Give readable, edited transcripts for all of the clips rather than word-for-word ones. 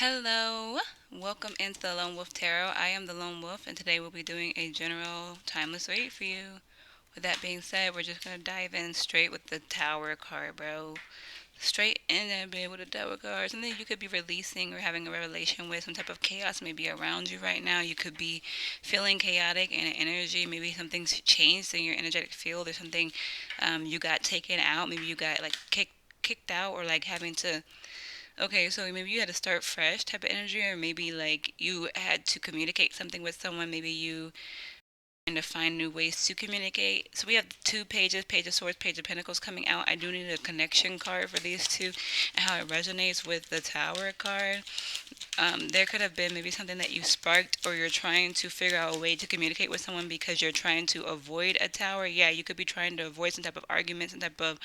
Hello, welcome into the Lone Wolf Tarot. I am the Lone Wolf, and today we'll be doing a general timeless read for you. With that being said, we're just gonna dive in straight with the Tower card, bro. Straight in and be with the Tower card. Something you could be releasing or having a revelation with, some type of chaos maybe around you right now. You could be feeling chaotic in an energy. Maybe something's changed in your energetic field, or something you got taken out. Maybe you got like kicked out, or like having to. Okay, so maybe you had to start fresh type of energy, or maybe like you had to communicate something with someone. Maybe you trying to find new ways to communicate. So we have two pages, Page of Swords, Page of Pentacles coming out. I do need a connection card for these two and how it resonates with the Tower card. There could have been maybe something that you sparked, or you're trying to figure out a way to communicate with someone because you're trying to avoid a tower. Yeah, you could be trying to avoid some type of argument, some type of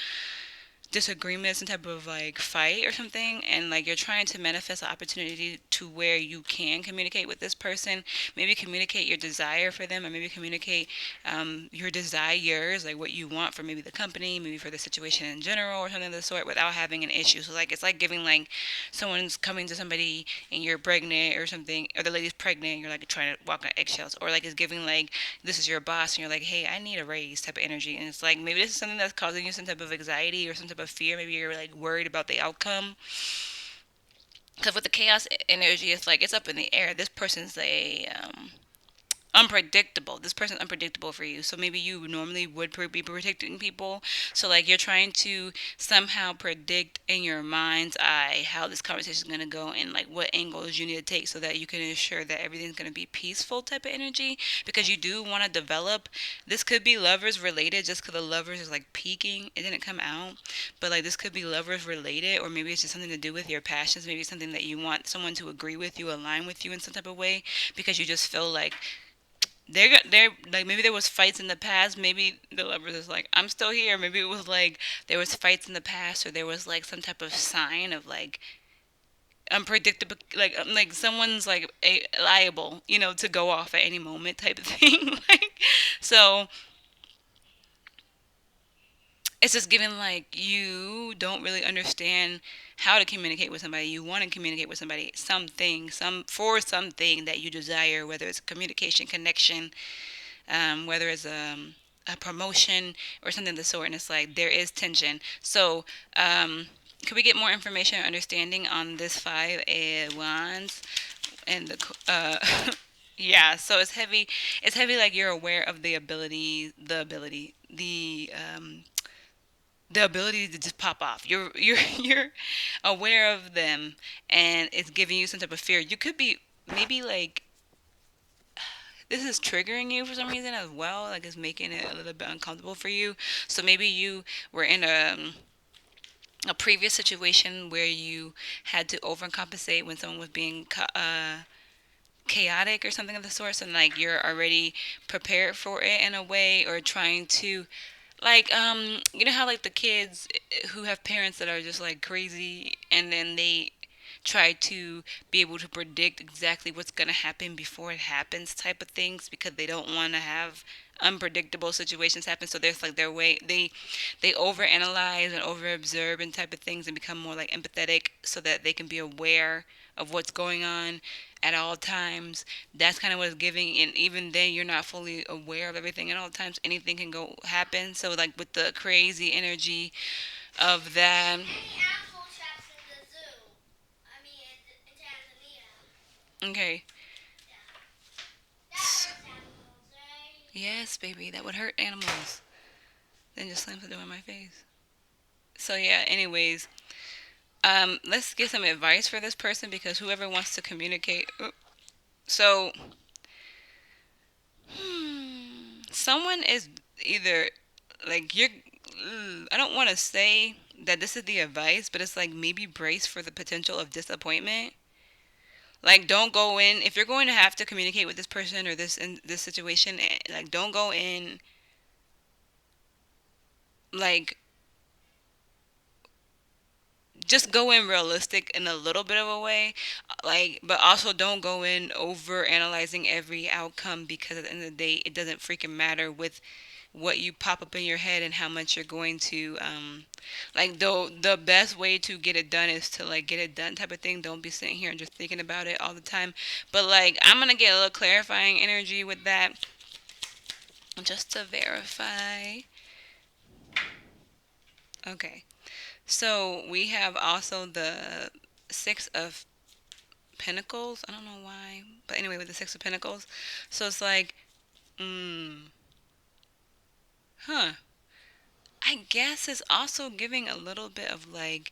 disagreement, some type of like fight or something, and like you're trying to manifest an opportunity to where you can communicate with this person, maybe communicate your desire for them, or maybe communicate your desires, like what you want for maybe the company, maybe for the situation in general, or something of the sort, without having an issue. So like it's like giving like someone's coming to somebody and you're pregnant or something, or the lady's pregnant and you're like trying to walk on eggshells, or like it's giving like this is your boss and you're like, hey, I need a raise type of energy. And it's like maybe this is something that's causing you some type of anxiety or some type of fear. Maybe you're like worried about the outcome. Because with the chaos energy, it's like it's up in the air. This person's a unpredictable. This person's unpredictable for you. So maybe you normally would be predicting people. So like you're trying to somehow predict in your mind's eye how this conversation is going to go and like what angles you need to take so that you can ensure that everything's going to be peaceful type of energy, because you do want to develop. This could be lovers related just because the lovers is like peaking. It didn't come out, but like this could be lovers related, or maybe it's just something to do with your passions. Maybe something that you want someone to agree with you, align with you in some type of way, because you just feel like they're like maybe there was fights in the past. Maybe the lovers is like I'm still here. Maybe it was like there was fights in the past, or there was like some type of sign of like unpredictable, like someone's like liable, to go off at any moment type of thing. Like so it's just given like you don't really understand how to communicate with somebody. You want to communicate with somebody something that you desire, whether it's communication, connection, whether it's a promotion or something of the sort. And it's like there is tension. So, could we get more information or understanding on this five wands and yeah? So it's heavy. It's heavy. Like you're aware of the ability to just pop off. You're aware of them, and it's giving you some type of fear. You could be maybe like this is triggering you for some reason as well, like it's making it a little bit uncomfortable for you. So maybe you were in a previous situation where you had to overcompensate when someone was being chaotic or something of the sort, and like you're already prepared for it in a way, or trying to like you know how like the kids who have parents that are just like crazy, and then they try to be able to predict exactly what's going to happen before it happens type of things, because they don't want to have unpredictable situations happen. So there's like their way they overanalyze and overobserve and type of things, and become more like empathetic so that they can be aware of what's going on at all times. That's kind of what it's giving, and even then you're not fully aware of everything at all times. Anything can go happen. So like with the crazy energy of that. Okay. Yes, baby, that would hurt animals. Then just slams the door in my face. So yeah, anyways, let's get some advice for this person, because whoever wants to communicate. So, someone is either like you're. I don't want to say that this is the advice, but it's like maybe brace for the potential of disappointment. Like, don't go in if you're going to have to communicate with this person or this in this situation. Like, don't go in like just go in realistic in a little bit of a way, like, but also don't go in over analyzing every outcome, because at the end of the day it doesn't freaking matter with what you pop up in your head and how much you're going to like the best way to get it done is to like get it done type of thing. Don't be sitting here and just thinking about it all the time. But like I'm gonna get a little clarifying energy with that just to verify. Okay. So we have also the Six of Pentacles. I don't know why, but anyway, with the Six of Pentacles. So it's like, mm, huh. I guess it's also giving a little bit of like,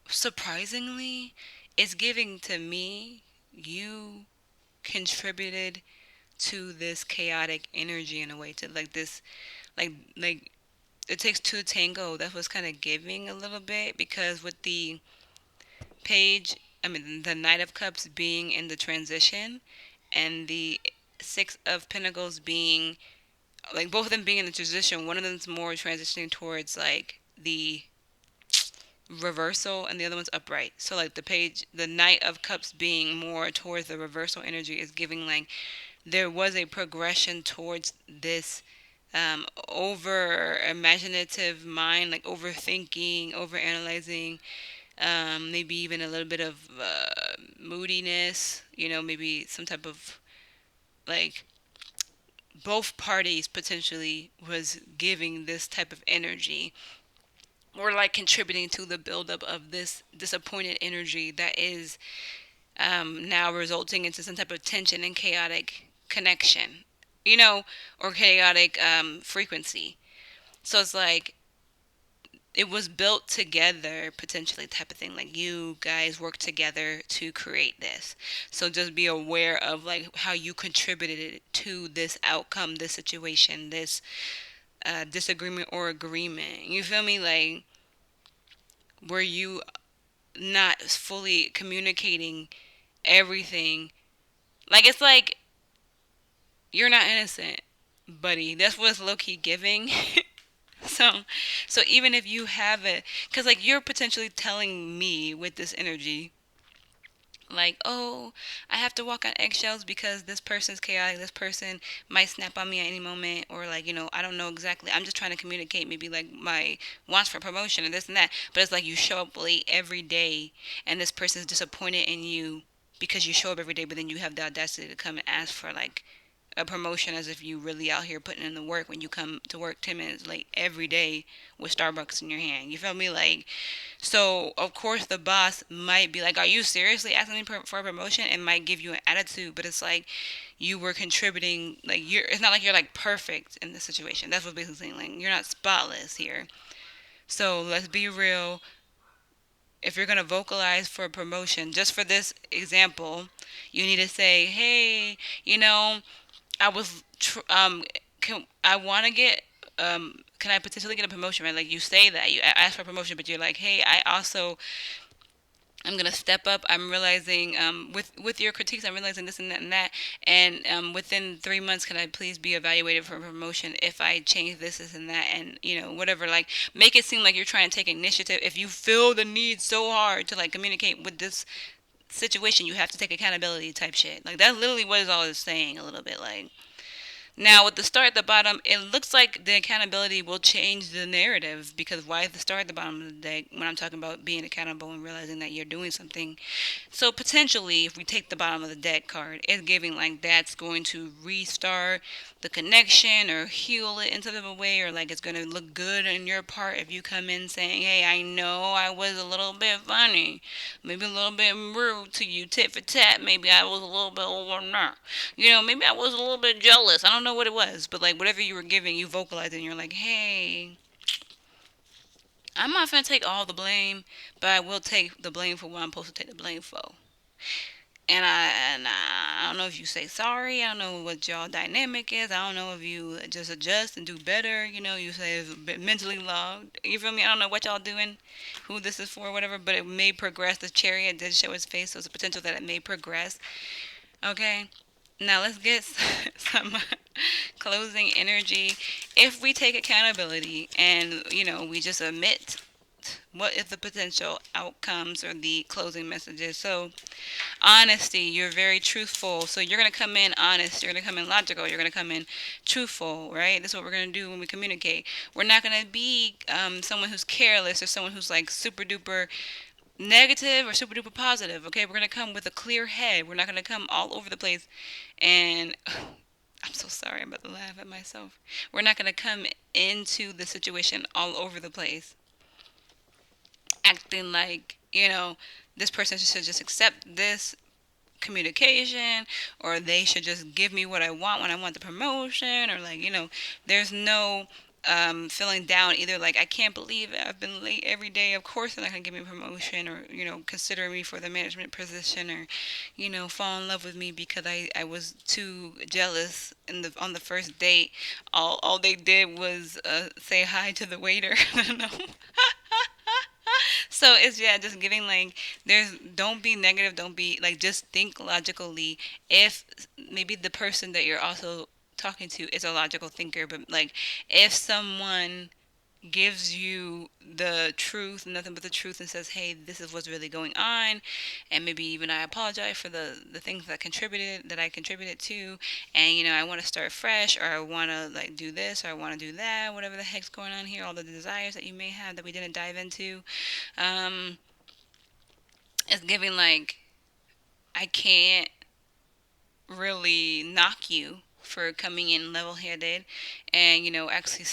surprisingly, it's giving to me, you contributed to this chaotic energy in a way, to like this, like it takes two to tango. That was kind of giving a little bit because with the page, I mean, the Knight of Cups being in the transition and the Six of Pentacles being, like, both of them being in the transition, one of them's more transitioning towards, like, the reversal and the other one's upright. So, like, the Knight of Cups being more towards the reversal energy is giving, like, there was a progression towards this over imaginative mind, like overthinking, over analyzing, maybe even a little bit of moodiness, maybe some type of like both parties potentially was giving this type of energy or like contributing to the buildup of this disappointed energy that is now resulting into some type of tension and chaotic connection, or chaotic frequency. So it's like it was built together potentially type of thing, like you guys work together to create this. So just be aware of like how you contributed to this outcome, this situation, this disagreement or agreement. You feel me? Like, were you not fully communicating everything? Like, it's like you're not innocent, buddy. That's what it's low-key giving. So, so even if you have it, because like you're potentially telling me with this energy, like, oh, I have to walk on eggshells because this person's chaotic. This person might snap on me at any moment, or like, I don't know exactly. I'm just trying to communicate, maybe like my wants for promotion and this and that. But it's like you show up late every day, and this person's disappointed in you because you show up every day, but then you have the audacity to come and ask for like a promotion as if you really out here putting in the work when you come to work 10 minutes late every day with Starbucks in your hand. You feel me? Like, so of course the boss might be like, are you seriously asking me for a promotion? And might give you an attitude, but it's like you were contributing, like it's not like you're like perfect in this situation. That's what basically saying. Like, you're not spotless here. So let's be real. If you're going to vocalize for a promotion, just for this example, you need to say, hey, I was can I want to get can I potentially get a promotion, right? Like, you say that you ask for a promotion, but you're like, hey, I'm gonna step up. I'm realizing with your critiques, I'm realizing this and that and that. And within 3 months, can I please be evaluated for a promotion if I change this and that, and whatever. Like, make it seem like you're trying to take initiative. If you feel the need so hard to like communicate with this situation, you have to take accountability type shit. Like, that's literally what it's all is saying a little bit. Like, now, with the star at the bottom, it looks like the accountability will change the narrative, because why is the star at the bottom of the deck when I'm talking about being accountable and realizing that you're doing something? So, potentially, if we take the bottom of the deck card, it's giving like that's going to restart the connection or heal it in some type of way, or like it's going to look good on your part if you come in saying, hey, I know I was a little bit funny, maybe a little bit rude to you, tit for tat, maybe I was a little bit over there. Maybe I was a little bit jealous. I don't know what it was, but like whatever you were giving, you vocalized and you're like, hey, I'm not gonna take all the blame, but I will take the blame for what I'm supposed to take the blame for. And I don't know if you say sorry. I don't know what y'all dynamic is. I don't know if you just adjust and do better. You say it's a bit mentally logged. You feel me? I don't know what y'all doing, who this is for, whatever. But it may progress. The chariot did show his face, so there's a potential that it may progress. Okay. Now let's get some closing energy. If we take accountability and we just admit What is the potential outcomes or the closing messages? So honesty, you're very truthful. So you're going to come in honest. You're going to come in logical. You're going to come in truthful, right? This is what we're going to do when we communicate. We're not going to be someone who's careless or someone who's like super duper negative or super duper positive, okay? We're going to come with a clear head. We're not going to come all over the place and I'm so sorry. I'm about to laugh at myself. We're not going to come into the situation all over the place, acting like, this person should just accept this communication, or they should just give me what I want when I want the promotion, or like, there's no feeling down either, like I can't believe it, I've been late every day, of course they're not going to give me a promotion, or consider me for the management position, or fall in love with me because I was too jealous on the first date. All they did was say hi to the waiter. I don't know. So it's, yeah, just giving like, there's, don't be negative, don't be like, just think logically. If maybe the person that you're also talking to is a logical thinker, but like, if someone gives you the truth, nothing but the truth, and says, hey, this is what's really going on, and maybe even I apologize for the things that I contributed to, and I want to start fresh, or I want to like do this, or I want to do that, whatever the heck's going on here, all the desires that you may have that we didn't dive into. um it's giving like, I can't really knock you for coming in level headed, and actually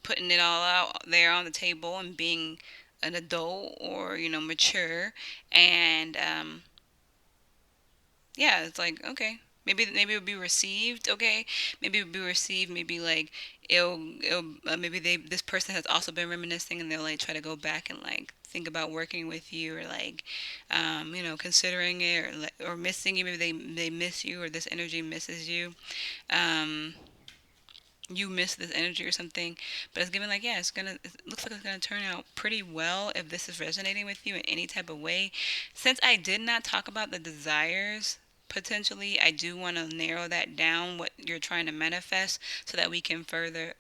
putting it all out there on the table and being an adult, or mature. And yeah, it's like, okay, maybe it'll be received, okay, maybe it'll be received, maybe like, it'll maybe they this person has also been reminiscing, and they'll like try to go back and like think about working with you, or like considering it, or or missing you. Maybe they miss you, or this energy misses you. um you miss this energy or something. But it's given like, yeah, it looks like it's gonna turn out pretty well if this is resonating with you in any type of way. Since I did not talk about the desires, potentially I do want to narrow that down, what you're trying to manifest, so that we can further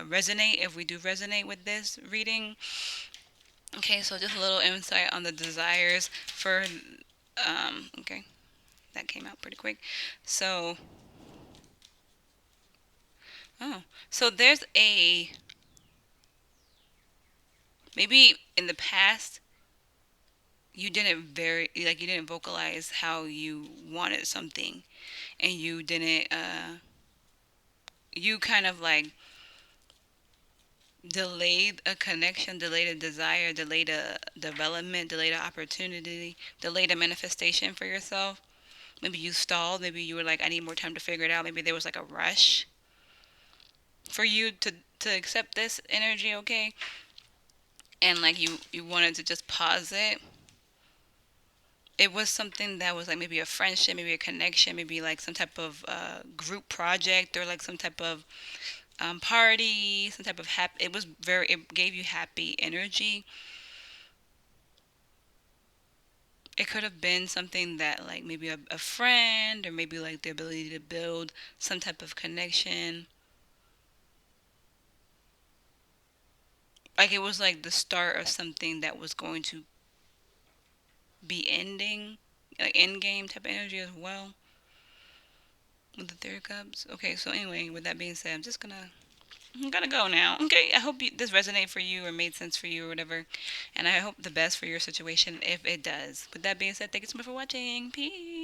resonate, if we do resonate with this reading. Okay, so just a little insight on the desires for okay, that came out pretty quick. So, oh, so there's a, maybe in the past you didn't vocalize how you wanted something, and you didn't you kind of like delayed a connection, delayed a desire, delayed a development, delayed an opportunity, delayed a manifestation for yourself. Maybe you stalled, maybe you were like, I need more time to figure it out, maybe there was like a rush for you to accept this energy, okay, and like you wanted to just pause it. It was something that was like maybe a friendship, maybe a connection, maybe like some type of group project, or like some type of party, some type of happy. It gave you happy energy. It could have been something that like maybe a friend, or maybe like the ability to build some type of connection. Like it was like the start of something that was going to be ending, like end game type of energy as well, with the Three of Cups. Okay, so anyway, with that being said, I'm gonna go now. Okay, I hope this resonated for you, or made sense for you, or whatever. And I hope the best for your situation if it does. With that being said, thank you so much for watching. Peace.